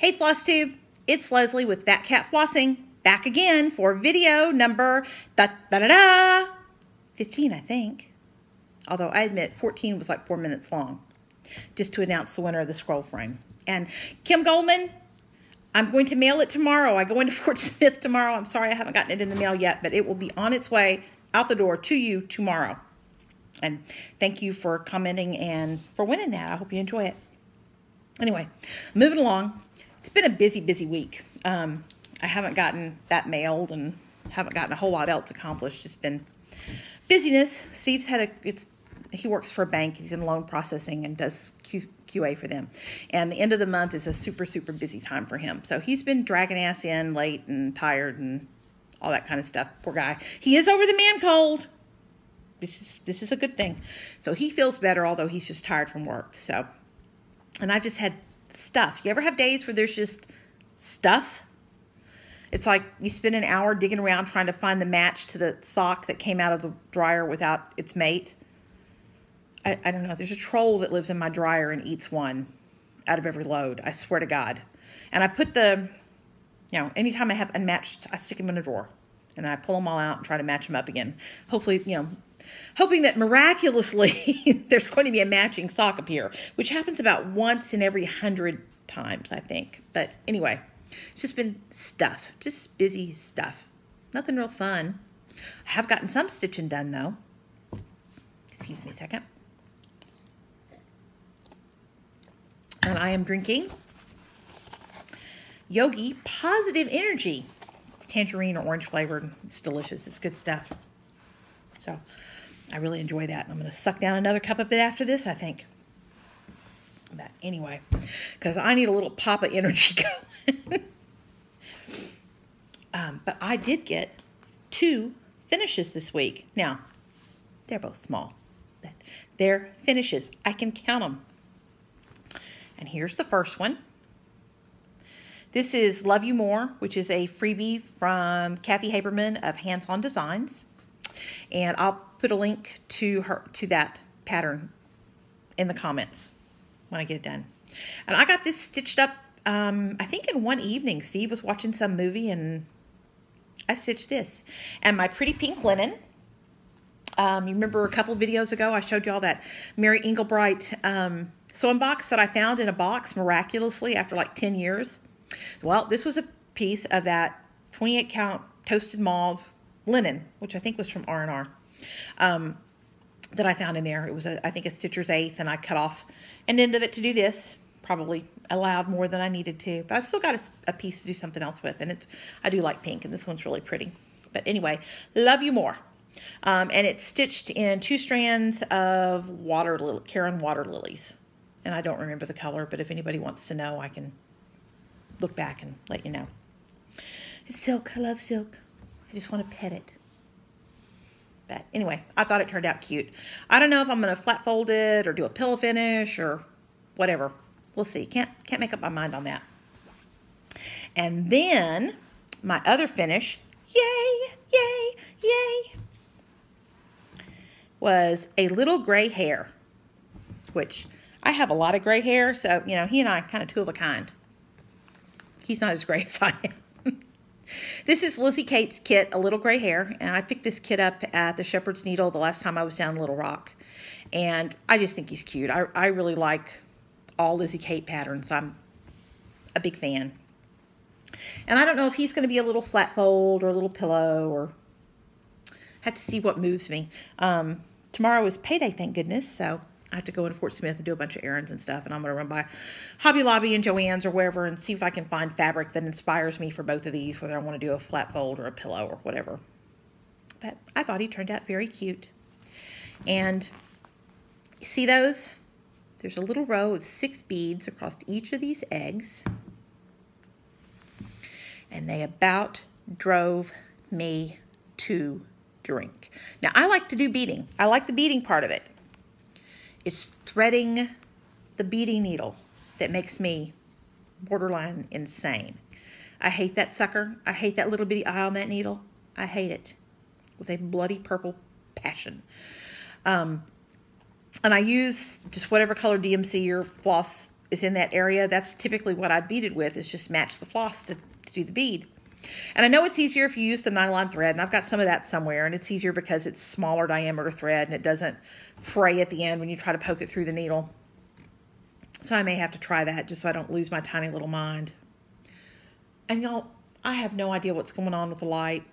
Hey FlossTube, it's Leslie with That Cat Flossing, back again for video number 15, I think. Although I admit 14 was like 4 minutes long, just to announce the winner of the scroll frame. And Kim Goldman, I'm going to mail it tomorrow. I go into Fort Smith tomorrow. I'm sorry I haven't gotten it in the mail yet, but it will be on its way out the door to you tomorrow. And thank you for commenting and for winning that. I hope you enjoy it. Anyway, moving along. It's been a busy week. I haven't gotten that mailed and haven't gotten a whole lot else accomplished. It's been busyness. Steve's had he works for a bank. He's in loan processing and does QA for them. And the end of the month is a super busy time for him. So he's been dragging ass in late and tired and all that kind of stuff. Poor guy. He is over the man cold. This is a good thing. So he feels better, although he's just tired from work. So, and I've just had stuff. You ever have days where there's just stuff? It's like you spend an hour digging around trying to find the match to the sock that came out of the dryer without its mate. I don't know. There's a troll that lives in my dryer and eats one out of every load. I swear to God. And I put anytime I have unmatched, I stick them in a drawer. And then I pull them all out and try to match them up again. Hopefully, hoping that miraculously there's going to be a matching sock appear, which happens about once in every 100 times, I think. But anyway, it's just been stuff, just busy stuff. Nothing real fun. I have gotten some stitching done, though. Excuse me a second. And I am drinking Yogi Positive Energy. It's tangerine or orange flavored. It's delicious. It's good stuff. So I really enjoy that. I'm going to suck down another cup of it after this, I think. But anyway, because I need a little pop of energy going. But I did get 2 finishes this week. Now, they're both small, but they're finishes. I can count them. And here's the first one. This is Love You More, which is a freebie from Cathy Haberman of Hands On Designs. And I'll put a link to that pattern in the comments when I get it done. And I got this stitched up, I think in one evening. Steve was watching some movie and I stitched this. And my pretty pink linen. You remember a couple of videos ago I showed you all that Mary Engelbright sewing box that I found in a box miraculously after like 10 years. Well, this was a piece of that 28 count toasted mauve linen, which I think was from R&R, that I found in there. It was, I think, a Stitcher's Eighth, and I cut off an end of it to do this. Probably allowed more than I needed to, but I still got a piece to do something else with, and I do like pink, and this one's really pretty. But anyway, Love You More. And it's stitched in 2 strands of Karen water lilies. And I don't remember the color, but if anybody wants to know, I can look back and let you know. It's silk. I love silk. I just want to pet it. But anyway, I thought it turned out cute. I don't know if I'm going to flat fold it or do a pillow finish or whatever. We'll see. Can't make up my mind on that. And then my other finish, yay, was a little gray hare, which I have a lot of gray hair, so, he and I kind of 2 of a kind. He's not as gray as I am. This is LizzieKate's kit, A Little Gray Hare, and I picked this kit up at the Shepherd's Needle the last time I was down Little Rock, and I just think he's cute. I really like all LizzieKate patterns. I'm a big fan. And I don't know if he's going to be a little flat fold or a little pillow, or have to see what moves me. Tomorrow is payday, thank goodness, so I have to go into Fort Smith and do a bunch of errands and stuff, and I'm going to run by Hobby Lobby and Joann's or wherever and see if I can find fabric that inspires me for both of these, whether I want to do a flat fold or a pillow or whatever. But I thought he turned out very cute. And see those? There's a little row of 6 beads across each of these eggs, and they about drove me to drink. Now, I like to do beading. I like the beading part of it. It's threading the beading needle that makes me borderline insane. I hate that sucker. I hate that little bitty eye on that needle. I hate it with a bloody purple passion. And I use just whatever color DMC or floss is in that area, that's typically what I bead it with, is just match the floss to do the bead. And I know it's easier if you use the nylon thread, and I've got some of that somewhere, and it's easier because it's smaller diameter thread and it doesn't fray at the end when you try to poke it through the needle. So I may have to try that just so I don't lose my tiny little mind. And y'all, I have no idea what's going on with the light,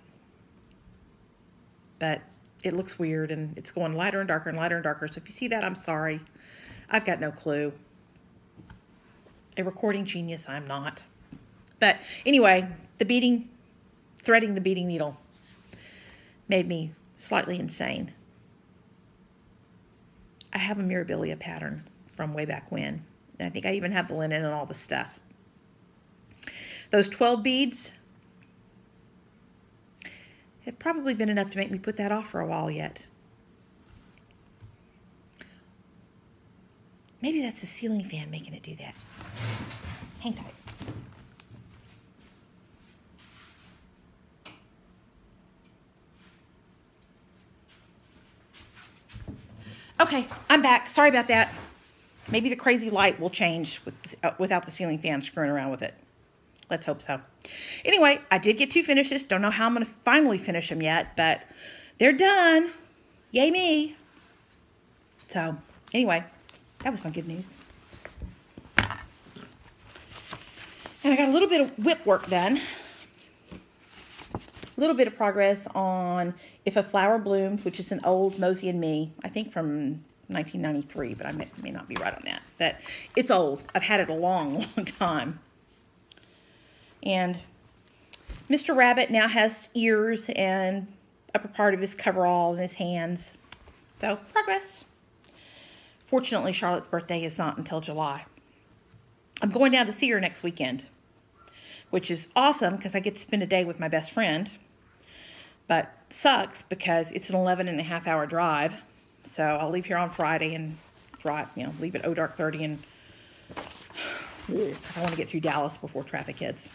but it looks weird and it's going lighter and darker and lighter and darker. So if you see that, I'm sorry. I've got no clue. A recording genius, I'm not. But anyway, threading the beading needle made me slightly insane. I have a Mirabilia pattern from way back when. And I think I even have the linen and all the stuff. Those 12 beads have probably been enough to make me put that off for a while yet. Maybe that's the ceiling fan making it do that. Hang tight. Okay, I'm back. Sorry about that. Maybe the crazy light will change without the ceiling fan screwing around with it. Let's hope so. Anyway, I did get 2 finishes. Don't know how I'm going to finally finish them yet, but they're done. Yay me. So, anyway, that was my good news. And I got a little bit of WIP work done. A little bit of progress on If a Flower Bloomed, which is an old Mosey and Me, I think from 1993, but I may not be right on that. But it's old. I've had it a long, long time. And Mr. Rabbit now has ears and upper part of his coverall and his hands. So, progress. Fortunately, Charlotte's birthday is not until July. I'm going down to see her next weekend, which is awesome because I get to spend a day with my best friend. But sucks because it's an 11.5-hour drive. So I'll leave here on Friday and leave at dark 30 and because I want to get through Dallas before traffic hits.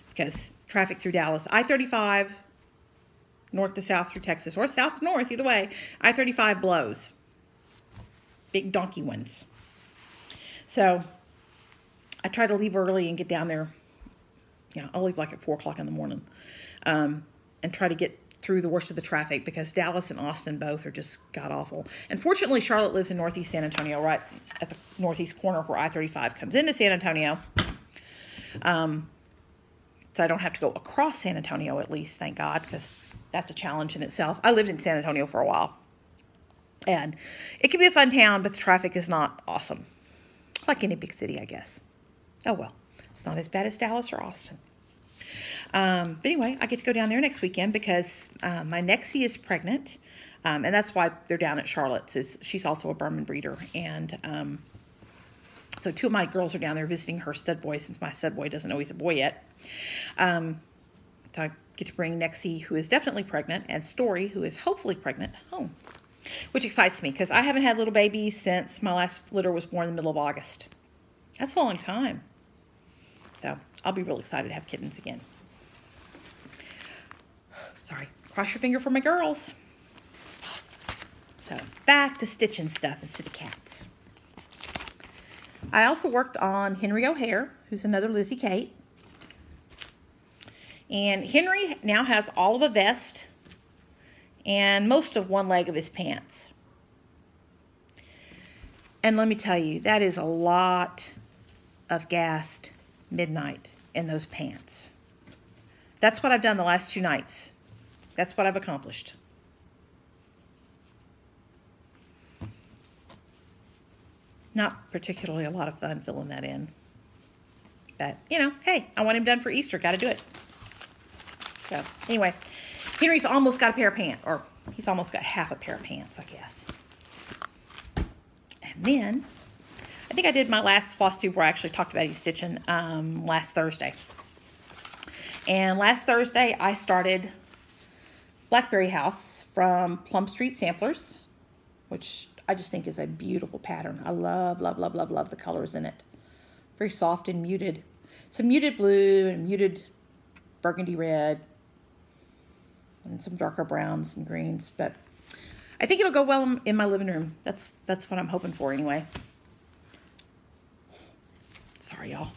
Because traffic through Dallas, I-35 north to south through Texas, or south to north, either way, I-35 blows. Big donkey ones. So I try to leave early and get down there. I'll leave like at 4 o'clock in the morning and try to get through the worst of the traffic because Dallas and Austin both are just god-awful. And fortunately, Charlotte lives in northeast San Antonio, right at the northeast corner where I-35 comes into San Antonio. So I don't have to go across San Antonio at least, thank God, because that's a challenge in itself. I lived in San Antonio for a while. And it can be a fun town, but the traffic is not awesome. Like any big city, I guess. Oh well, it's not as bad as Dallas or Austin. But anyway, I get to go down there next weekend because my Nexie is pregnant. And that's why they're down at Charlotte's. She's also a Berman breeder. And so 2 of my girls are down there visiting her stud boy since my stud boy doesn't know he's a boy yet. So I get to bring Nexie, who is definitely pregnant, and Story, who is hopefully pregnant, home. Which excites me because I haven't had little babies since my last litter was born in the middle of August. That's a long time. So I'll be real excited to have kittens again. Sorry, cross your finger for my girls. So back to stitching stuff instead of cats. I also worked on Henry O'Hare, who's another LizzieKate. And Henry now has all of a vest and most of one leg of his pants. And let me tell you, that is a lot of gassed midnight in those pants. That's what I've done the last 2 nights. That's what I've accomplished. Not particularly a lot of fun filling that in. But, hey, I want him done for Easter. Got to do it. So, anyway, Henry's almost got a pair of pants. Or he's almost got half a pair of pants, I guess. And then, I think I did my last FlossTube where I actually talked about e-stitching last Thursday. And last Thursday, I started Blackberry House from Plum Street Samplers, which I just think is a beautiful pattern. I love, love, love, love, love the colors in it. Very soft and muted. Some muted blue and muted burgundy red. And some darker browns and greens. But I think it'll go well in my living room. That's what I'm hoping for anyway. Sorry, y'all.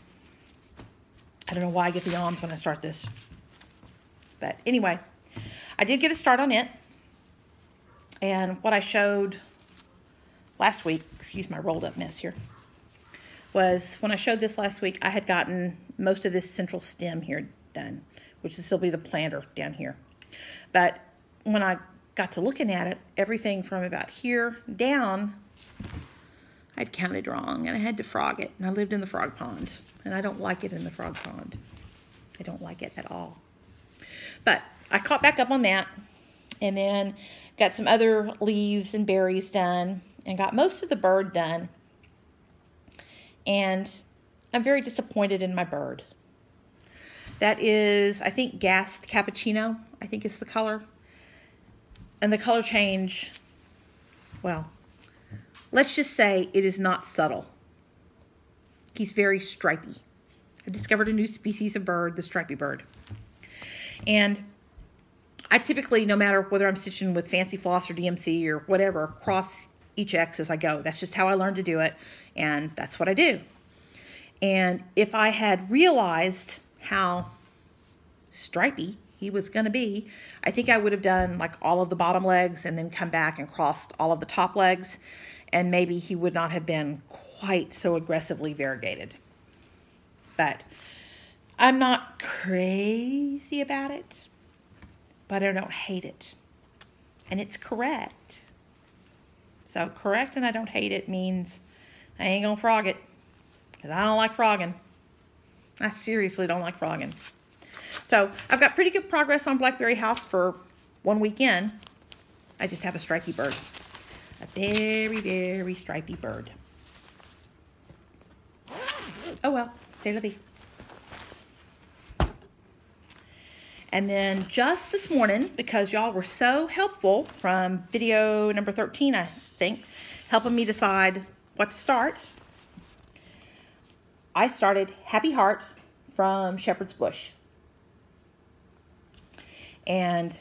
I don't know why I get the yawns when I start this. But anyway, I did get a start on it. And what I showed last week, excuse my rolled up mess here, was when I showed this last week, I had gotten most of this central stem here done, which this will be the planter down here. But when I got to looking at it, everything from about here down, I'd counted wrong, and I had to frog it, and I lived in the frog pond, and I don't like it in the frog pond. I don't like it at all. But I caught back up on that, and then got some other leaves and berries done, and got most of the bird done. And I'm very disappointed in my bird. That is, I think, gassed cappuccino, I think is the color. And the color change, well, let's just say it is not subtle. He's very stripy. I discovered a new species of bird, the stripy bird. And I typically, no matter whether I'm stitching with Fancy Floss or DMC or whatever, cross each X as I go. That's just how I learned to do it, and that's what I do. And if I had realized how stripy he was going to be, I think I would have done like all of the bottom legs and then come back and crossed all of the top legs, and maybe he would not have been quite so aggressively variegated. But I'm not crazy about it, but I don't hate it. And it's correct. So correct and I don't hate it means I ain't gonna frog it, because I don't like frogging. I seriously don't like frogging. So I've got pretty good progress on Blackberry House for one weekend. I just have a stripy bird. A very, very stripy bird. Oh well, c'est la vie. And then just this morning, because y'all were so helpful from video number 13, I think, helping me decide what to start, I started Happy Heart from Shepherd's Bush. And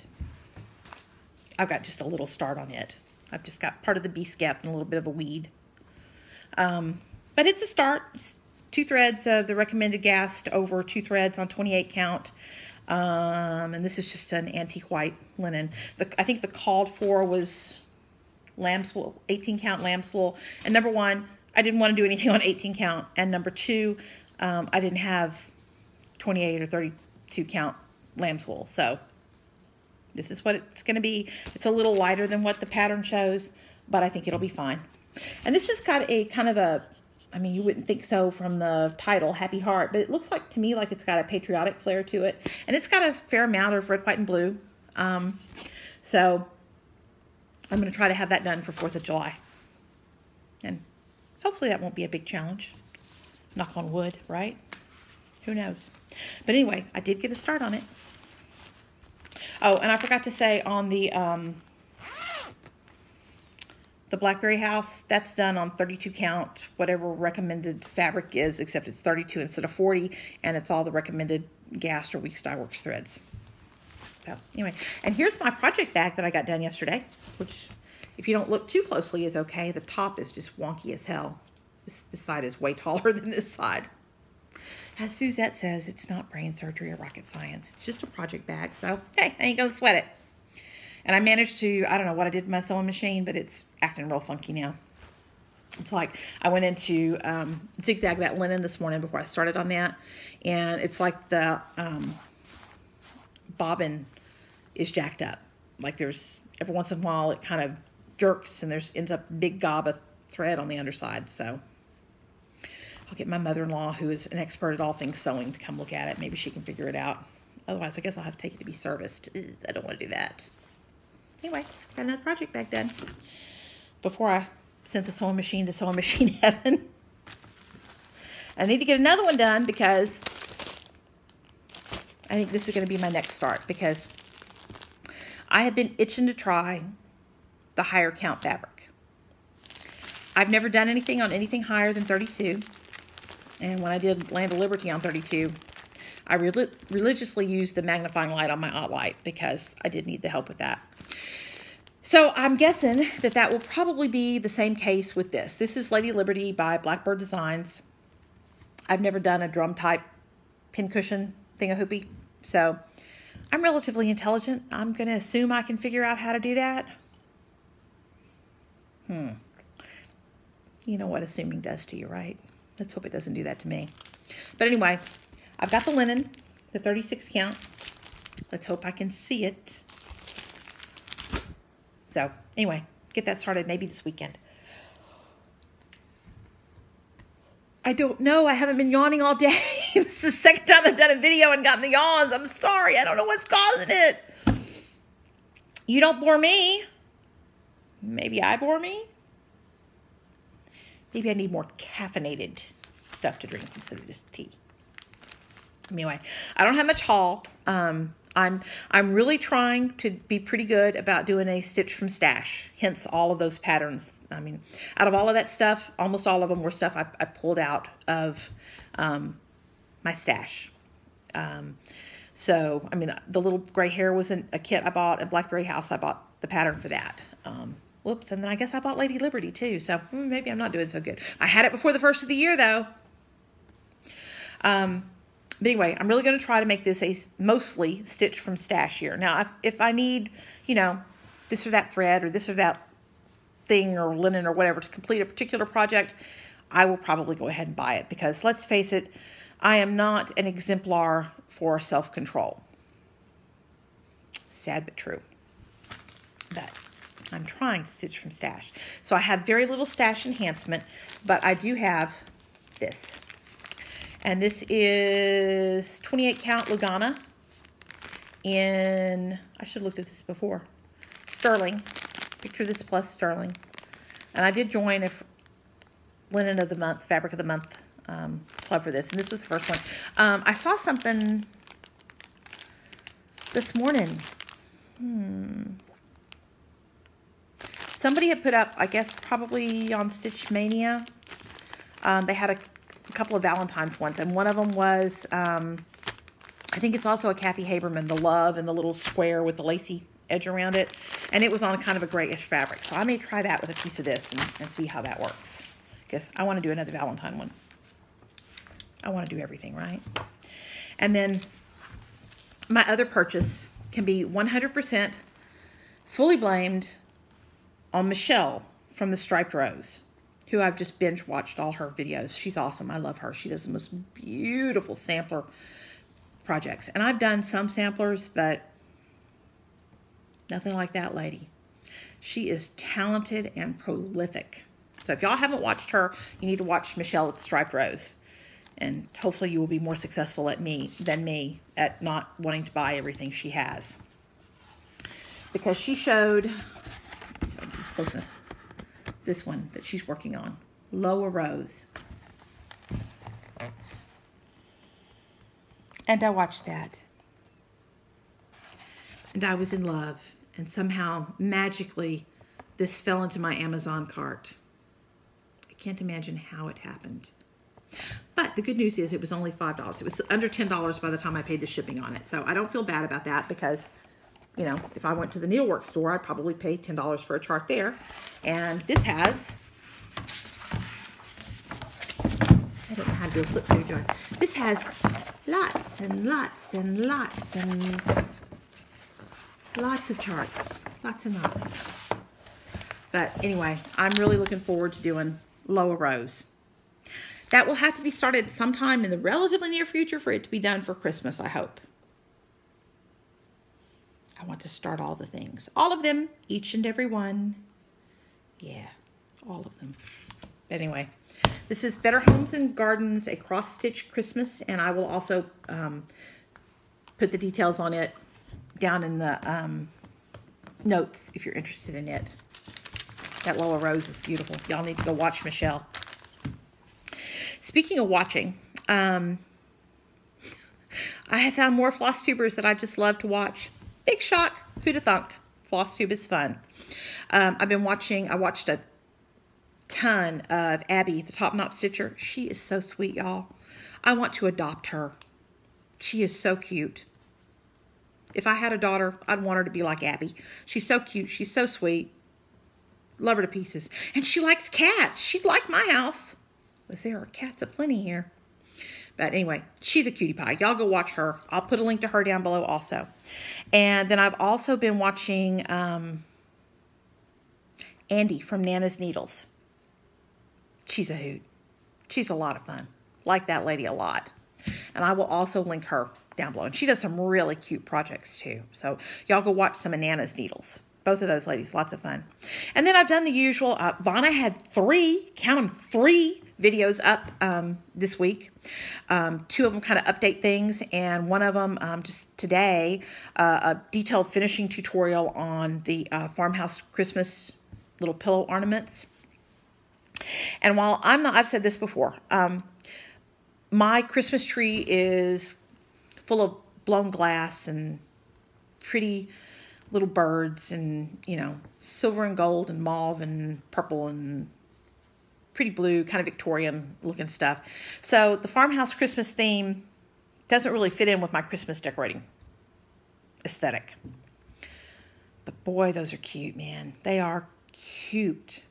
I've got just a little start on it. I've just got part of the bee-skep and a little bit of a weed. But it's a start. It's 2 threads of the recommended gast over 2 threads on 28 count. And this is just an antique white linen. I think the called for was lamb's wool, 18 count lamb's wool. And number 1, I didn't want to do anything on 18 count. And number 2, I didn't have 28 or 32 count lamb's wool. So this is what it's going to be. It's a little lighter than what the pattern shows, but I think it'll be fine. And this has got a kind of a, I mean, you wouldn't think so from the title, Happy Heart, but it looks like to me like it's got a patriotic flair to it. And it's got a fair amount of red, white, and blue. So I'm going to try to have that done for 4th of July. And hopefully that won't be a big challenge. Knock on wood, right? Who knows? But anyway, I did get a start on it. Oh, and I forgot to say on the Blackberry House, that's done on 32 count, whatever recommended fabric is, except it's 32 instead of 40, and it's all the recommended Gast or Weeks Dye Works threads. So anyway, and here's my project bag that I got done yesterday, which if you don't look too closely is okay. The top is just wonky as hell. This side is way taller than this side. As Suzette says, it's not brain surgery or rocket science. It's just a project bag. So, hey, I ain't gonna sweat it. And I managed to, I don't know what I did with my sewing machine, but it's acting real funky now. It's like I went into zigzag that linen this morning before I started on that. And it's like the bobbin is jacked up. Like there's, every once in a while, it kind of jerks and ends up a big gob of thread on the underside. So I'll get my mother-in-law, who is an expert at all things sewing, to come look at it. Maybe she can figure it out. Otherwise, I guess I'll have to take it to be serviced. I don't want to do that. Anyway, got another project bag done before I sent the sewing machine to sewing machine heaven. I need to get another one done because I think this is going to be my next start, because I have been itching to try the higher count fabric. I've never done anything on anything higher than 32. And when I did Land of Liberty on 32, I religiously used the magnifying light on my OttLite because I did need the help with that. So I'm guessing that that will probably be the same case with this. This is Lady Liberty by Blackbird Designs. I've never done a drum type pincushion thingahoopy, so I'm relatively intelligent. I'm going to assume I can figure out how to do that. You know what assuming does to you, right? Let's hope it doesn't do that to me. But anyway, I've got the linen, the 36 count. Let's hope I can see it. So anyway, get that started maybe this weekend. I don't know. I haven't been yawning all day. This is the second time I've done a video and gotten the yawns. I'm sorry. I don't know what's causing it. You don't bore me. Maybe I bore me. Maybe I need more caffeinated stuff to drink instead of just tea. Anyway, I don't have much haul. I'm really trying to be pretty good about doing a stitch from stash. Hence all of those patterns. I mean, out of all of that stuff, almost all of them were stuff I pulled out of my stash. So, I mean, the little gray hair was a kit I bought at Blackberry House. I bought the pattern for that. Whoops, and then I guess I bought Lady Liberty too, so maybe I'm not doing so good. I had it before the first of the year though. But anyway, I'm really going to try to make this a mostly stitch from stash year. Now, if I need, you know, this or that thread or this or that thing or linen or whatever to complete a particular project, I will probably go ahead and buy it because let's face it, I am not an exemplar for self-control. Sad but true. But I'm trying to stitch from stash. So I have very little stash enhancement, but I do have this. And this is 28 count Lugana in, I should have looked at this before, sterling. Picture this plus sterling. And I did join a linen of the month, fabric of the month club for this. And this was the first one. I saw something this morning. Somebody had put up, I guess, probably on Stitch Mania. They had a couple of Valentine's ones, and one of them was, I think it's also a Cathy Haberman, the love and the little square with the lacy edge around it, and it was on kind of a grayish fabric. So I may try that with a piece of this and see how that works, because I want to do another Valentine one. I want to do everything, right? And then my other purchase can be 100% fully blamed on Michelle from the Striped Rose, who I've just binge watched all her videos. She's awesome. I love her. She does the most beautiful sampler projects. And I've done some samplers, but nothing like that lady. She is talented and prolific. So if y'all haven't watched her, you need to watch Michelle at the Striped Rose. And hopefully you will be more successful than me at not wanting to buy everything she has. Because she showed this one that she's working on, Lower Rose. And I watched that. And I was in love. And somehow, magically, this fell into my Amazon cart. I can't imagine how it happened. But the good news is it was only $5. It was under $10 by the time I paid the shipping on it. So I don't feel bad about that because, you know, if I went to the needlework store, I'd probably pay $10 for a chart there. And this has, I don't know how to do a flip through, do I? This has lots and lots and lots and lots of charts. Lots and lots. But anyway, I'm really looking forward to doing Lower Rose. That will have to be started sometime in the relatively near future for it to be done for Christmas, I hope. I want to start all the things. All of them, each and every one. Yeah, all of them. Anyway, this is Better Homes and Gardens, a cross-stitch Christmas, and I will also put the details on it down in the notes if you're interested in it. That Lower Rose is beautiful. Y'all need to go watch Michelle. Speaking of watching, I have found more FlossTubers that I just love to watch. Big shock. Who'da thunk? FlossTube is fun. I watched a ton of Abby, the Top Knot Stitcher. She is so sweet, y'all. I want to adopt her. She is so cute. If I had a daughter, I'd want her to be like Abby. She's so cute. She's so sweet. Love her to pieces. And she likes cats. She'd like my house. There are cats aplenty here. But anyway, she's a cutie pie. Y'all go watch her. I'll put a link to her down below also. And then I've also been watching Andy from Nana's Needles. She's a hoot. She's a lot of fun. Like that lady a lot. And I will also link her down below. And she does some really cute projects too. So y'all go watch some of Nana's Needles. Both of those ladies, lots of fun. And then I've done the usual. Vonna had 3, count them, 3 videos up this week. 2 of them kind of update things. And one of them, just today, a detailed finishing tutorial on the farmhouse Christmas little pillow ornaments. And while I've said this before, my Christmas tree is full of blown glass and pretty little birds and, you know, silver and gold and mauve and purple and pretty blue, kind of Victorian looking stuff. So the farmhouse Christmas theme doesn't really fit in with my Christmas decorating aesthetic. But boy, those are cute, man. They are cute.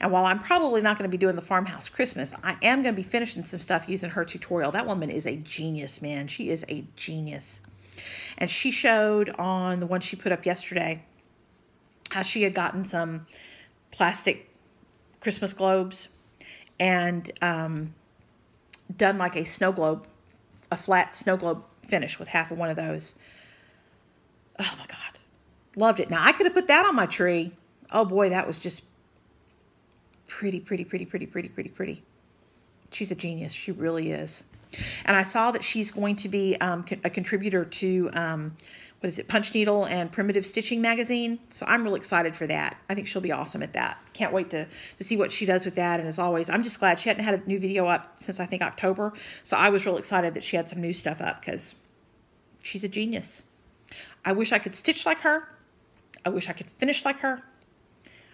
And while I'm probably not going to be doing the farmhouse Christmas, I am going to be finishing some stuff using her tutorial. That woman is a genius, man. She is a genius. And she showed on the one she put up yesterday how she had gotten some plastic Christmas globes and done like a snow globe, a flat snow globe finish with half of one of those. Oh my God. Loved it. Now I could have put that on my tree. Oh boy, that was just pretty. She's a genius. She really is. And I saw that she's going to be a contributor to, what is it, Punch Needle and Primitive Stitching magazine. So I'm really excited for that. I think she'll be awesome at that. Can't wait to see what she does with that. And as always, I'm just glad she hadn't had a new video up since I think October. So I was real excited that she had some new stuff up because she's a genius. I wish I could stitch like her. I wish I could finish like her.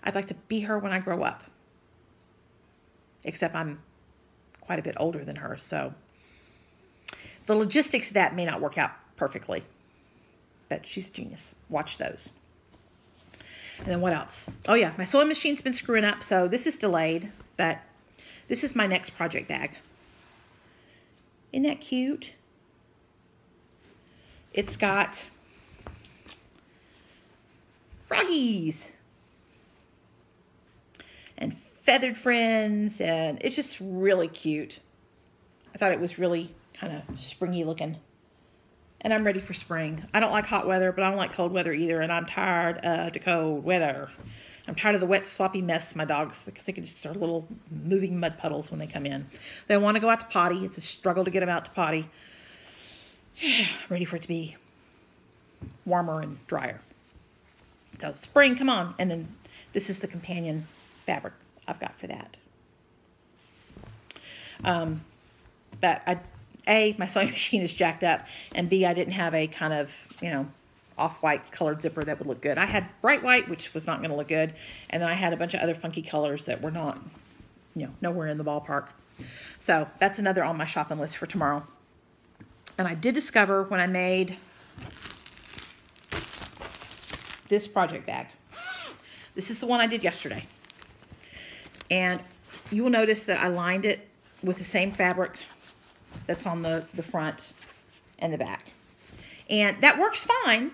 I'd like to be her when I grow up. Except I'm quite a bit older than her, so the logistics of that may not work out perfectly. But she's a genius. Watch those. And then what else? Oh yeah, my sewing machine's been screwing up, so this is delayed, but this is my next project bag. Isn't that cute? It's got froggies and feathered friends, and it's just really cute. I thought it was really kind of springy looking. And I'm ready for spring. I don't like hot weather, but I don't like cold weather either, and I'm tired of the cold weather. I'm tired of the wet, sloppy mess my dogs, because they can just are little moving mud puddles when they come in. They want to go out to potty. It's a struggle to get them out to potty. Ready for it to be warmer and drier. So spring, come on. And then this is the companion fabric I've got for that. But A, my sewing machine is jacked up, and B, I didn't have a kind of, off-white colored zipper that would look good. I had bright white, which was not going to look good, and then I had a bunch of other funky colors that were not, nowhere in the ballpark. So that's another on my shopping list for tomorrow. And I did discover when I made this project bag. This is the one I did yesterday. And you will notice that I lined it with the same fabric that's on the front and the back. And that works fine,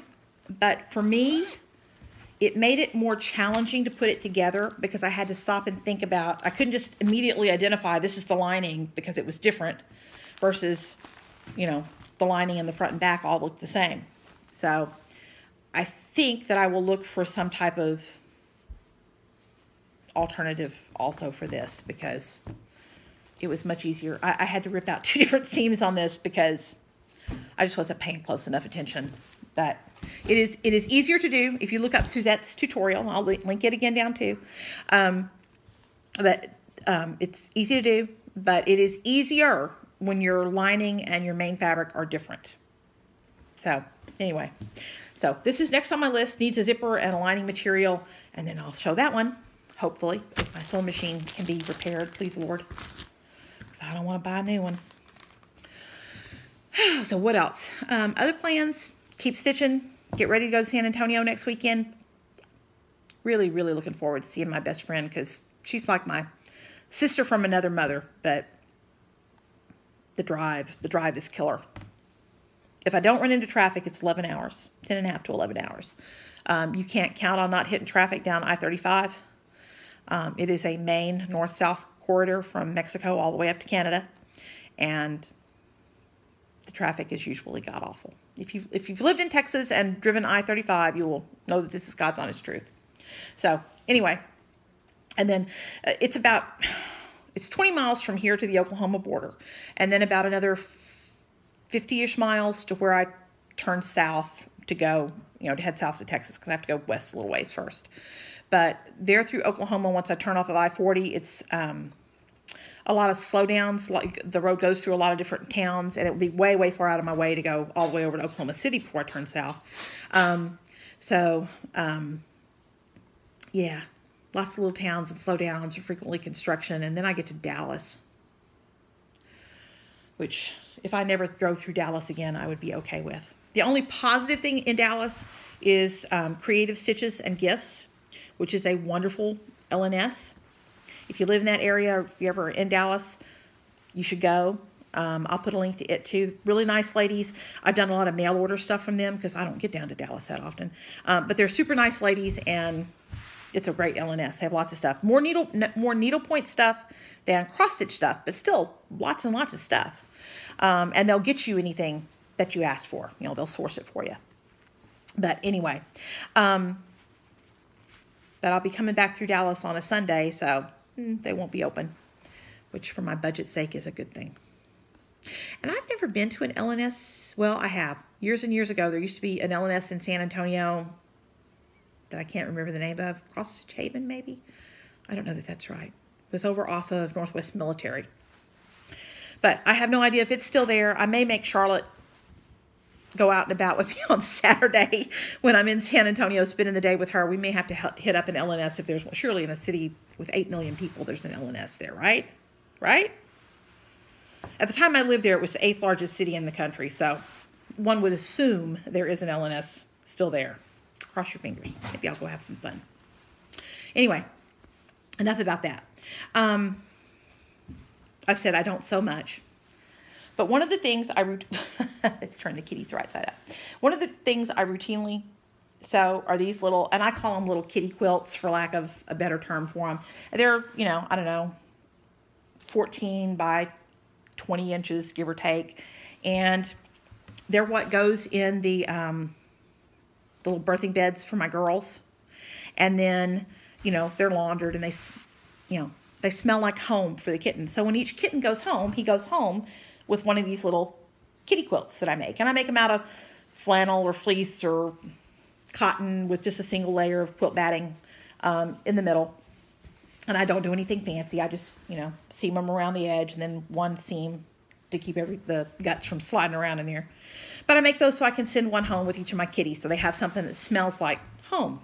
but for me, it made it more challenging to put it together because I had to stop and think about, I couldn't just immediately identify this is the lining because it was different versus, the lining and the front and back all look the same. So I think that I will look for some type of alternative also for this because it was much easier. I had to rip out 2 different seams on this because I just wasn't paying close enough attention. But it is easier to do if you look up Suzette's tutorial. I'll link it again down too. It's easy to do, but it is easier when your lining and your main fabric are different. So anyway, so this is next on my list. Needs a zipper and a lining material, and then I'll show that one. Hopefully, if my sewing machine can be repaired, please Lord, because I don't want to buy a new one. So what else? Other plans, keep stitching, get ready to go to San Antonio next weekend. Really, really looking forward to seeing my best friend because she's like my sister from another mother, but the drive. The drive is killer. If I don't run into traffic, it's 11 hours, 10 and a half to 11 hours. You can't count on not hitting traffic down I-35. It is a main north-south corridor from Mexico all the way up to Canada. And the traffic is usually god-awful. If you've lived in Texas and driven I-35, you will know that this is God's honest truth. So anyway, and then it's 20 miles from here to the Oklahoma border. And then about another 50-ish miles to where I turn south to go, to head south to Texas, because I have to go west a little ways first. But there through Oklahoma, once I turn off of I-40, it's a lot of slowdowns. Like the road goes through a lot of different towns, and it would be way, way far out of my way to go all the way over to Oklahoma City before I turn south. Yeah, lots of little towns and slowdowns and frequently construction. And then I get to Dallas, which if I never drove through Dallas again, I would be okay with. The only positive thing in Dallas is Creative Stitches and Gifts, which is a wonderful LNS. If you live in that area, or if you're ever in Dallas, you should go. I'll put a link to it too. Really nice ladies. I've done a lot of mail order stuff from them because I don't get down to Dallas that often. But they're super nice ladies, and it's a great LNS. They have lots of stuff. More needlepoint stuff than cross-stitch stuff, but still lots and lots of stuff. And they'll get you anything that you ask for. They'll source it for you. But anyway, but I'll be coming back through Dallas on a Sunday, so they won't be open, which for my budget's sake is a good thing. And I've never been to an LNS. Well, I have. Years and years ago, there used to be an LNS in San Antonio that I can't remember the name of. Cross Stitch Haven, maybe? I don't know that that's right. It was over off of Northwest Military. But I have no idea if it's still there. I may make Charlotte go out and about with me on Saturday when I'm in San Antonio spending the day with her. We may have to hit up an LNS if there's, surely in a city with 8 million people, there's an LNS there, right? Right? At the time I lived there, it was the 8th largest city in the country. So one would assume there is an LNS still there. Cross your fingers. Maybe I'll go have some fun. Anyway, enough about that. I've said I don't sew much. But one of the things let's turn the kitties right side up. One of the things I routinely sew are these little, and I call them little kitty quilts for lack of a better term for them. They're, I don't know, 14 by 20 inches, give or take. And they're what goes in the little birthing beds for my girls. And then, they're laundered and they smell like home for the kitten. So when each kitten goes home, he goes home with one of these little kitty quilts that I make. And I make them out of flannel or fleece or cotton with just a single layer of quilt batting in the middle. And I don't do anything fancy. I just, seam them around the edge and then one seam to keep the guts from sliding around in there. But I make those so I can send one home with each of my kitties so they have something that smells like home.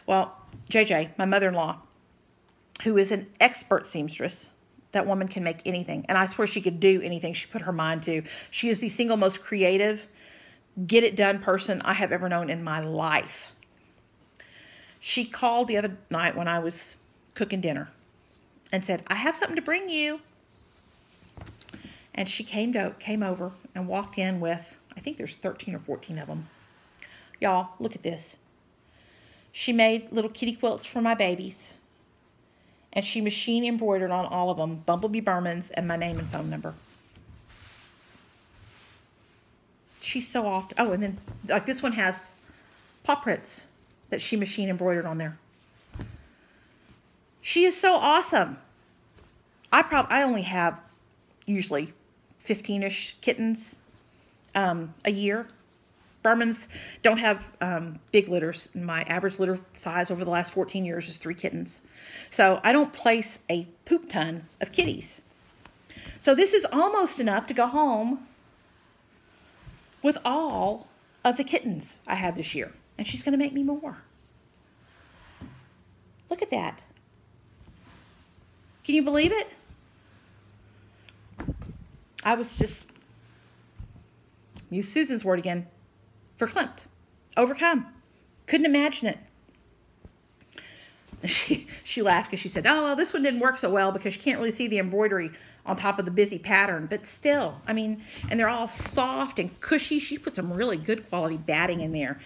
Well, JJ, my mother-in-law, who is an expert seamstress, that woman can make anything. And I swear she could do anything she put her mind to. She is the single most creative, get-it-done person I have ever known in my life. She called the other night when I was cooking dinner and said, I have something to bring you. And she came over and walked in with, I think there's 13 or 14 of them. Y'all, look at this. She made little kitty quilts for my babies. And she machine embroidered on all of them Bumblebee Burmans and my name and phone number. She's so often. Oh, and then like this one has paw prints that she machine embroidered on there. She is so awesome. I only have usually 15-ish kittens a year. Burmans don't have big litters. My average litter size over the last 14 years is 3 kittens. So I don't place a poop ton of kitties. So this is almost enough to go home with all of the kittens I had this year. And she's going to make me more. Look at that. Can you believe it? I was just, use Susan's word again, verklempt, overcome. Couldn't imagine it. She laughed because she said, oh, well, this one didn't work so well because you can't really see the embroidery on top of the busy pattern, but still, I mean, and they're all soft and cushy. She put some really good quality batting in there.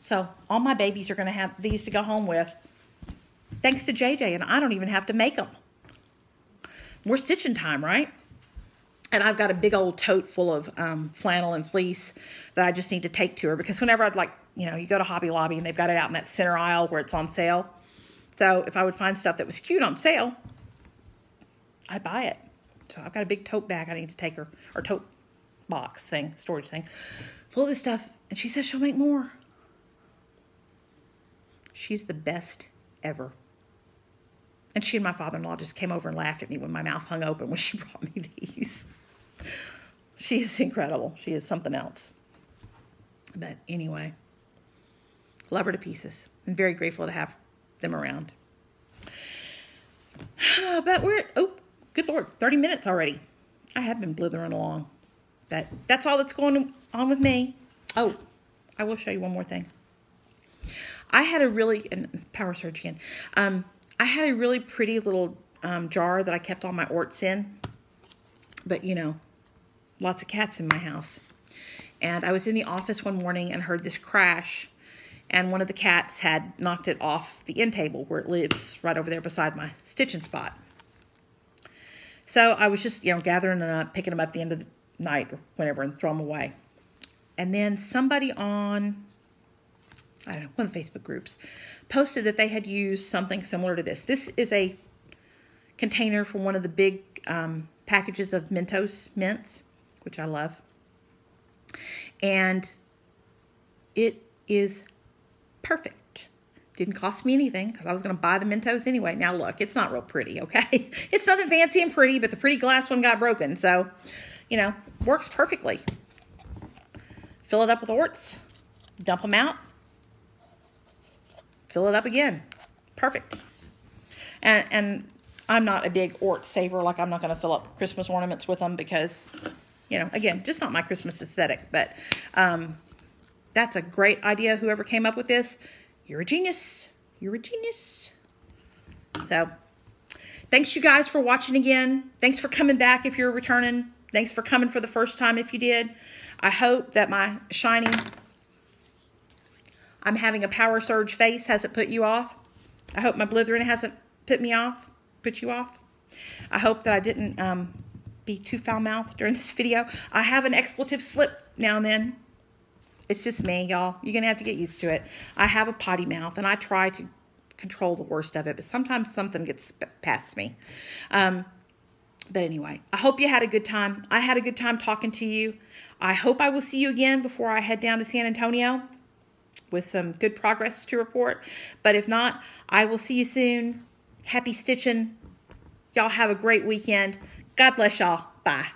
So all my babies are going to have these to go home with, thanks to JJ, and I don't even have to make them. More stitching time, right? And I've got a big old tote full of flannel and fleece that I just need to take to her, because whenever I'd like, you go to Hobby Lobby and they've got it out in that center aisle where it's on sale. So if I would find stuff that was cute on sale, I'd buy it. So I've got a big tote bag I need to take her, or tote box thing, storage thing, full of this stuff. And she says she'll make more. She's the best ever. And she and my father-in-law just came over and laughed at me when my mouth hung open when she brought me these. She is incredible. She is something else. But anyway, love her to pieces. I'm very grateful to have them around. But we're at, oh, good Lord, 30 minutes already. I have been blithering along. But that's all that's going on with me. Oh, I will show you one more thing. I had a really, and power surge again. I had a really pretty little jar that I kept all my orts in. But, lots of cats in my house. And I was in the office one morning and heard this crash. And one of the cats had knocked it off the end table where it lives, right over there beside my stitching spot. So I was just, gathering them up, picking them up at the end of the night or whenever and throw them away. And then somebody on, I don't know, one of the Facebook groups posted that they had used something similar to this. This is a container for one of the big packages of Mentos mints, which I love. And it is perfect. Didn't cost me anything because I was going to buy the Mentos anyway. Now look, it's not real pretty, okay? It's nothing fancy and pretty, but the pretty glass one got broken. So, works perfectly. Fill it up with orts, dump them out, fill it up again. Perfect. And I'm not a big ort saver. Like, I'm not going to fill up Christmas ornaments with them because, again, just not my Christmas aesthetic. But that's a great idea. Whoever came up with this, you're a genius. You're a genius. So, thanks you guys for watching again. Thanks for coming back if you're returning. Thanks for coming for the first time if you did. I hope that my shiny, I'm having a power surge face hasn't put you off. I hope my blithering hasn't put you off. I hope that I didn't be too foul-mouthed during this video. I have an expletive slip now and then. It's just me, y'all. You're going to have to get used to it. I have a potty mouth, and I try to control the worst of it, but sometimes something gets past me. But anyway, I hope you had a good time. I had a good time talking to you. I hope I will see you again before I head down to San Antonio with some good progress to report. But if not, I will see you soon. Happy stitching. Y'all have a great weekend. God bless y'all. Bye.